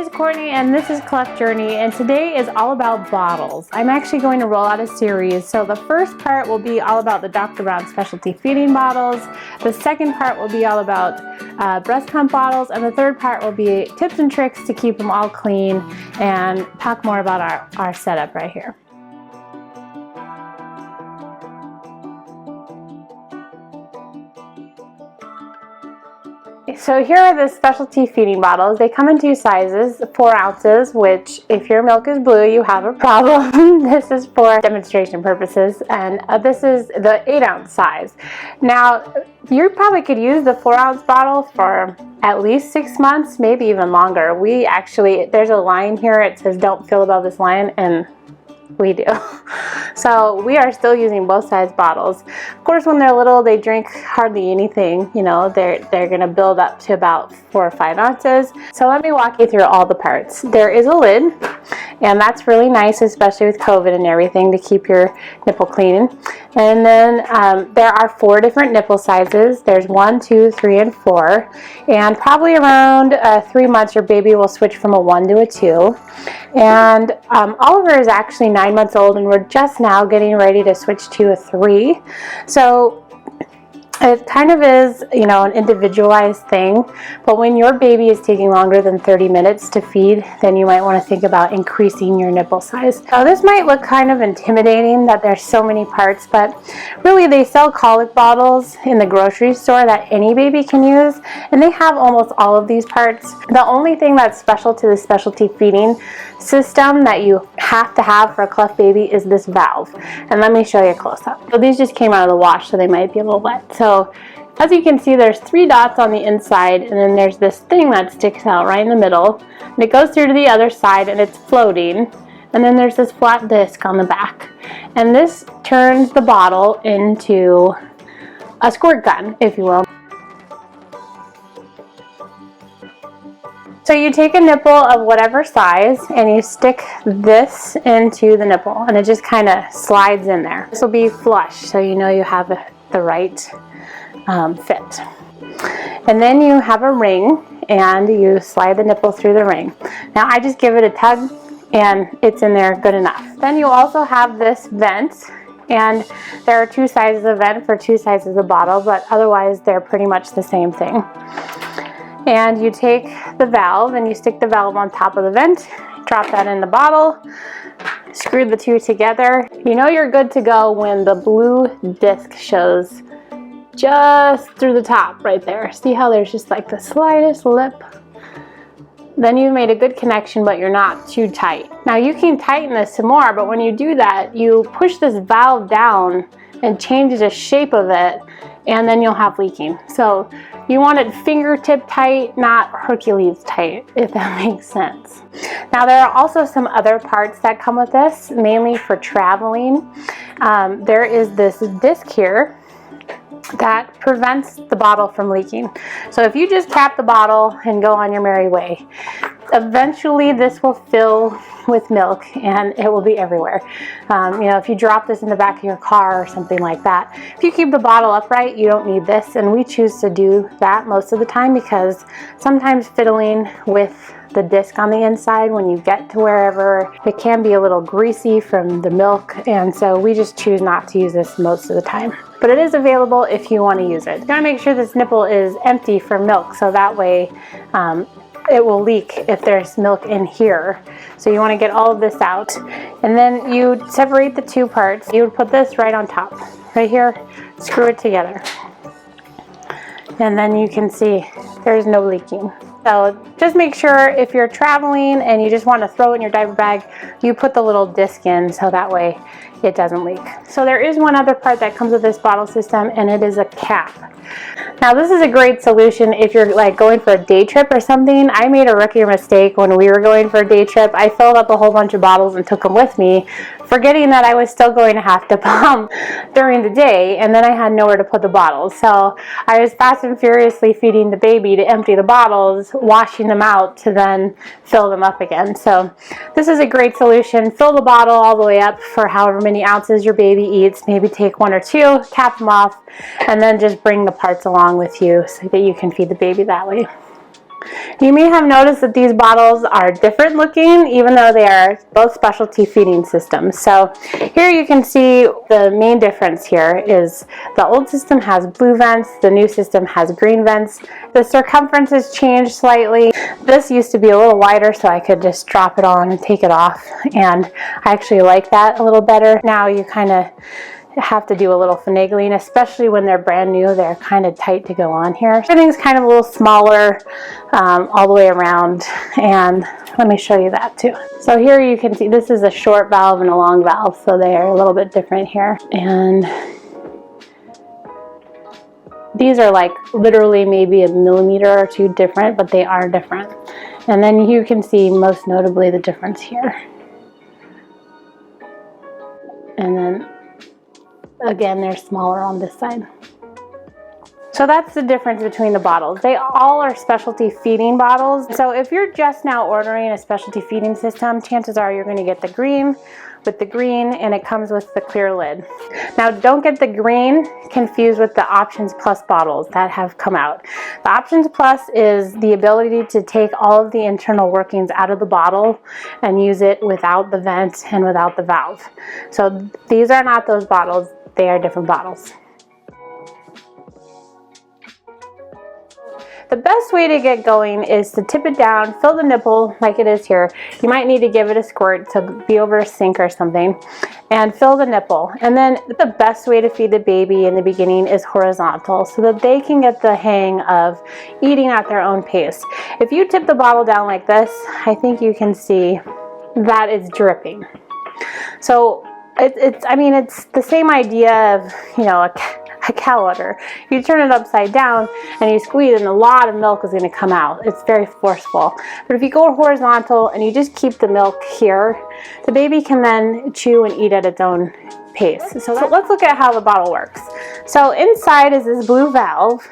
is Courtney and this is Cleft Journey, and today is all about bottles. I'm actually going to roll out a series. So the first part will be all about the Dr. Brown specialty feeding bottles. The second part will be all about breast pump bottles, and the third part will be tips and tricks to keep them all clean and talk more about our setup right here. So here are the specialty feeding bottles. They come in two sizes, 4 ounces, which if your milk is blue, you have a problem. This is for demonstration purposes, and this is the 8-ounce size. Now, you probably could use the 4-ounce bottle for at least 6 months, maybe even longer. We actually, there's a line here, it says don't fill above this line, and we do. So we are still using both size bottles. Of course, when they're little, they drink hardly anything. You know, they're going to build up to about 4 or 5 ounces. So let me walk you through all the parts. There is a lid, and that's really nice, especially with COVID and everything, to keep your nipple clean. And then there are 4 different nipple sizes. There's 1, 2, 3, and 4. And probably around 3 months, your baby will switch from a 1 to a 2. And Oliver is actually 9 months old, and we're just now getting ready to switch to a 3. So it kind of is, you know, an individualized thing, but when your baby is taking longer than 30 minutes to feed, then you might want to think about increasing your nipple size. Now, this might look kind of intimidating that there's so many parts, but really they sell colic bottles in the grocery store that any baby can use, and they have almost all of these parts. The only thing that's special to the specialty feeding system that you have to have for a Cleft baby is this valve, and let me show you a close-up. So these just came out of the wash, so they might be a little wet. So as you can see, there's 3 dots on the inside, and then there's this thing that sticks out right in the middle, and it goes through to the other side, and it's floating, and then there's this flat disc on the back, and this turns the bottle into a squirt gun, if you will. So you take a nipple of whatever size and you stick this into the nipple, and it just kind of slides in there. This will be flush, so you know you have the right fit. And then you have a ring, and you slide the nipple through the ring. Now I just give it a tug and it's in there good enough. Then you also have this vent, and there are 2 sizes of vent for 2 sizes of bottle, but otherwise they're pretty much the same thing. And you take the valve and you stick the valve on top of the vent, drop that in the bottle, screw the 2 together. You know you're good to go when the blue disc shows just through the top right there. See how there's just like the slightest lip? Then you've made a good connection, but you're not too tight. Now you can tighten this some more, but when you do that, you push this valve down and change the shape of it, and then you'll have leaking. So you want it fingertip tight, not Hercules tight, if that makes sense. Now there are also some other parts that come with this, mainly for traveling. There is this disc here that prevents the bottle from leaking. So if you just cap the bottle and go on your merry way, eventually this will fill with milk and it will be everywhere. You know, if you drop this in the back of your car or something like that, if you keep the bottle upright, you don't need this, and we choose to do that most of the time because sometimes fiddling with the disc on the inside when you get to wherever, it can be a little greasy from the milk, and so we just choose not to use this most of the time. But it is available if you want to use it. You gotta make sure this nipple is empty for milk, so that way it will leak if there's milk in here. So you want to get all of this out, and then you separate the 2 parts. You would put this right on top, right here, screw it together, and then you can see there's no leaking. So just make sure if you're traveling and you just want to throw it in your diaper bag, you put the little disc in so that way it doesn't leak. So there is one other part that comes with this bottle system, and it is a cap. Now this is a great solution if you're like going for a day trip or something. I made a rookie mistake when we were going for a day trip. I filled up a whole bunch of bottles and took them with me, forgetting that I was still going to have to pump during the day, and then I had nowhere to put the bottles. So I was fast and furiously feeding the baby to empty the bottles, washing them out to then fill them up again. So this is a great solution. Fill the bottle all the way up for however many ounces your baby eats. Maybe take 1 or 2, cap them off, and then just bring the parts along with you so that you can feed the baby that way. You may have noticed that these bottles are different looking, even though they are both specialty feeding systems. So here you can see the main difference here is the old system has blue vents, the new system has green vents. The circumference has changed slightly. This used to be a little wider, so I could just drop it on and take it off, and I actually like that a little better. Now you kind of have to do a little finagling, especially when they're brand new. They're kind of tight to go on here. Everything's kind of a little smaller all the way around, and let me show you that too. So here you can see this is a short valve and a long valve, so they're a little bit different here. And these are like literally maybe a millimeter or two different, but they are different. And then you can see most notably the difference here. And then again, they're smaller on this side. So that's the difference between the bottles. They all are specialty feeding bottles. So if you're just now ordering a specialty feeding system, chances are you're going to get the green with the green, and it comes with the clear lid. Now don't get the green confused with the Options Plus bottles that have come out. The Options Plus is the ability to take all of the internal workings out of the bottle and use it without the vent and without the valve. So these are not those bottles. They are different bottles. The best way to get going is to tip it down, fill the nipple like it is here. You might need to give it a squirt to be over a sink or something, and fill the nipple. And then the best way to feed the baby in the beginning is horizontal, so that they can get the hang of eating at their own pace. If you tip the bottle down like this, I think you can see that it's dripping. So it's the same idea of, you know, a cow udder. You turn it upside down and you squeeze, and a lot of milk is going to come out. It's very forceful. But if you go horizontal and you just keep the milk here, the baby can then chew and eat at its own pace. So let's look at how the bottle works. So inside is this blue valve,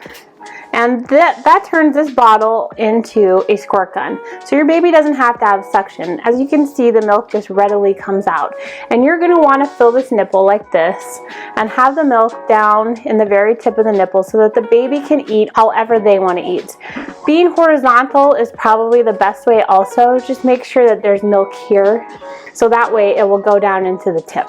and that turns this bottle into a squirt gun. So your baby doesn't have to have suction. As you can see, the milk just readily comes out. And you're going to want to fill this nipple like this and have the milk down in the very tip of the nipple so that the baby can eat however they want to eat. Being horizontal is probably the best way also. Just make sure that there's milk here, so that way it will go down into the tip.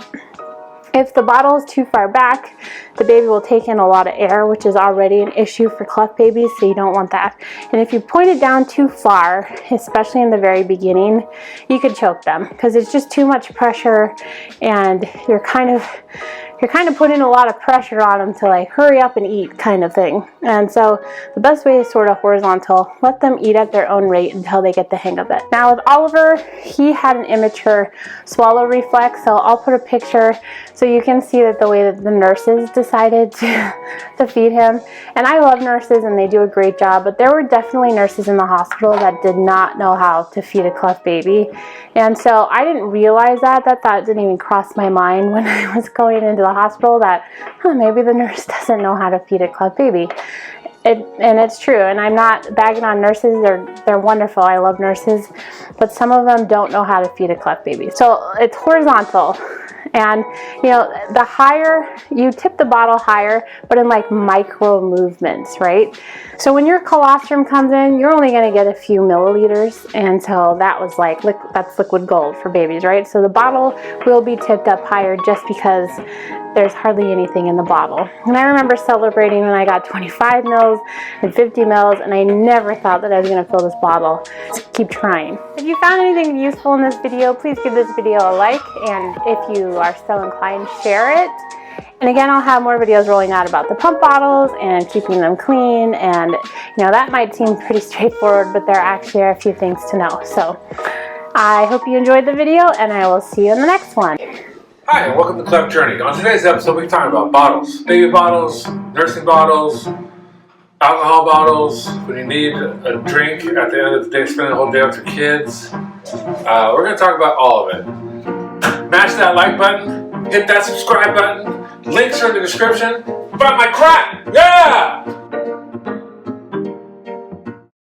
If the bottle is too far back, the baby will take in a lot of air, which is already an issue for cleft babies, so you don't want that. And if you point it down too far, especially in the very beginning, you could choke them because it's just too much pressure, and you're kind of putting a lot of pressure on them to like hurry up and eat kind of thing. And so the best way is sort of horizontal. Let them eat at their own rate until they get the hang of it. Now with Oliver, he had an immature swallow reflex, so I'll put a picture so you can see that the way that the nurses decided to feed him. And I love nurses and they do a great job, but there were definitely nurses in the hospital that did not know how to feed a cleft baby. And so I didn't realize that. That thought didn't even cross my mind when I was going into the hospital, that maybe the nurse doesn't know how to feed a cleft baby. And it's true, and I'm not bagging on nurses. They're wonderful. I love nurses, but some of them don't know how to feed a cleft baby. So it's horizontal. And you know, the higher you tip the bottle higher, but in like micro movements, right? So when your colostrum comes in, you're only going to get a few milliliters, and so that was like that's liquid gold for babies, right? So the bottle will be tipped up higher just because there's hardly anything in the bottle. And I remember celebrating when I got 25 mils and 50 mils, and I never thought that I was going to fill this bottle. Just keep trying. If you found anything useful in this video, please give this video a like, and if you are so inclined, share it. And again, I'll have more videos rolling out about the pump bottles and keeping them clean, and you know, that might seem pretty straightforward, but there actually are a few things to know. So I hope you enjoyed the video, and I will see you in the next one. Hi, and welcome to Cleft Journey. On today's episode, we're talking about bottles. Baby bottles, nursing bottles, alcohol bottles, when you need a drink at the end of the day, spending the whole day with your kids. We're going to talk about all of it. Mash that like button, hit that subscribe button, links are in the description. Buy my crap! Yeah!